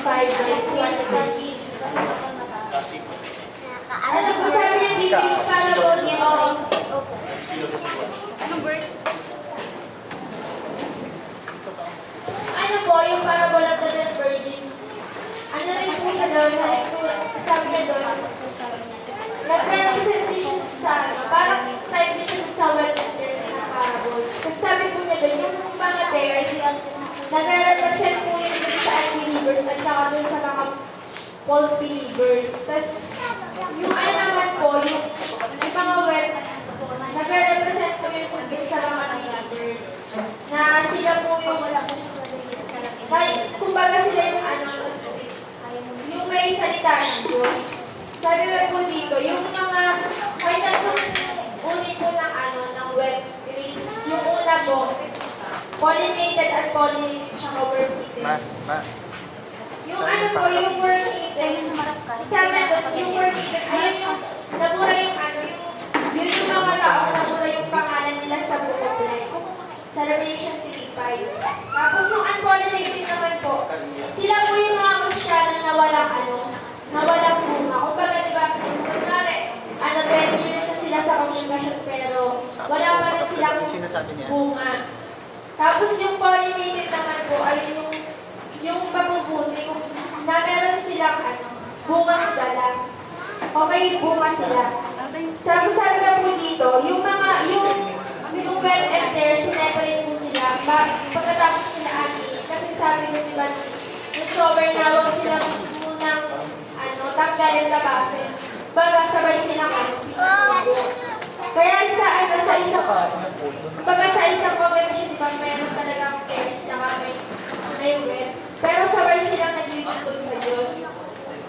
5, verse 1. Ano po sabi niya dito yung parable of... Anong verse? Ano po, yung parable of the 10 virgins. Ano rin po siya doon, sabi niya doon, nag-representation sa ano, parang type niya siya sa well-menters na parables. Kasi sabi po niya doon, yung mga tears, nag-represent po yun dun sa unbelievers at saka dun sa mga false believers. Tapos, yung ano naman po, yung mga well, nag-represent po yun dun sa mga believers. Na sila po yung, kumbaga sila yung ano, yung may salita ng Diyos. Sabi mo po dito, yung mga, may tatlong unit po ng ano, ng wet grains. Yung una po, pollinated at pollinated siya worm-eaten. Yung ano po, yung worm-eaten, sabi doon, yung worm-eaten, ayun yung, nabura yung ano, yun yung mga taong nabura yung pangalan nila sa book of life. Sa Revelation 3:5. Tapos yung unpollinated naman po, sila po yung mga Kristyano na walang ano, na walang bunga. Kumbaga, di ba, kunwari, 20 years na sila sa congregation pero wala pa rin silang bunga. Tapos yung pollinated naman po ay yung mabubuti, kung na meron silang ano, bungang dala. Okay, bunga sila. Tapos sabi na po dito, yung mga, yung wet and tear, sineparate po sila. Pagkatapos sila kasi sabi mo, di ba, yung sober na huwag silang munang tanggalin tabasin. Baga sabay silang kaya sa isang congregation, di ba, meron talagang tears, saka may wet. Pero sabay silang naglilingkod sa Diyos.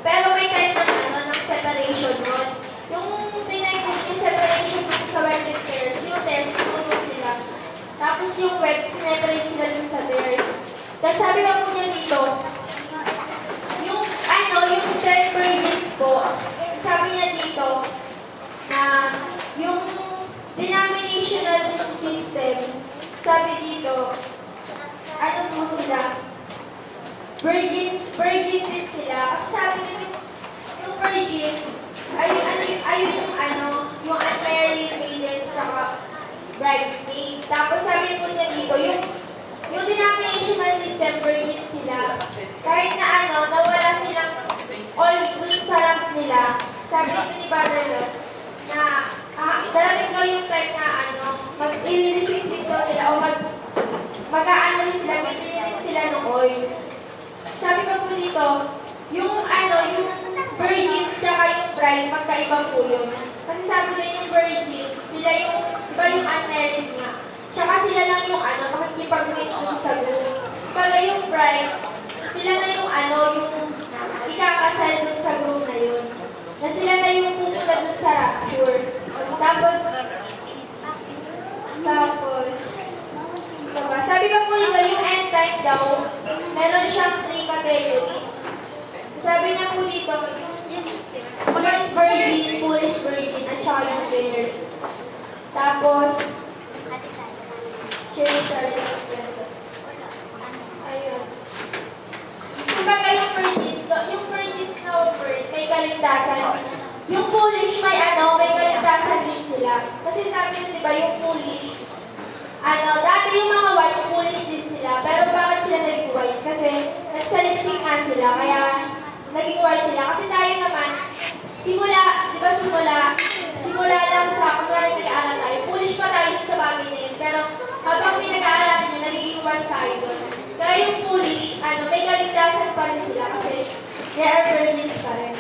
Pero may time na ng separation nun. Yung tinay po yung separation sa wet and tears, yung tears, puno sila. Tapos yung wet, sineparate sila dun sa tears. Tapos sabi pa po niya dito, yung 10 virgins po, sabi niya dito, na yung denominational system, sabi dito, ano po sila? Virgin din sila. Kasi sabi niya, yung virgin, yung unmarried maidens saka bridesmaid. Tapos sabi po niya dito, yung denominational system, virgin sila. Kahit na nawala silang all dun sa rank nila. Sabi dito ni Father Lord, na darating daw yung time na mag-i-receive dito nila o mag-aano sila, mag-i-receive sila ng oil. Sabi pa po dito, yung virgins tsaka yung bride, magkaiba po yun. Kasi sabi na yung virgins, sila yung, diba yung unmarried nga, tsaka sila lang yung makikipag-meet dun sa group. Baga yung bride, sila na yung yung ikakasal dun sa group na yun. Na sila na yung pupunta dun sa rapture. Tapos, sabi pa po nila, yung end time daw, meron siyang 3 categories. Sabi niya po dito, wise virgin, foolish virgin, at saka yung sinners. Tapos, ayun. Kumbaga yung virgins na offered, may kaligtasan. Yung foolish, may kaligtasan din sila. Kasi sabi nyo, di ba, yung foolish, dati yung mga wise, foolish din sila. Pero bakit sila naging wise? Kasi nagsaliksik nga sila, kaya naging wise sila. Kasi tayo naman, simula lang sa kumari nag-aaral tayo. Foolish pa tayo sa bagay na yun. Pero habang pinag-aaral nyo, nagiging wise tayo doon. Kaya yung foolish, may kaligtasan pa rin sila kasi they are virgins pa rin.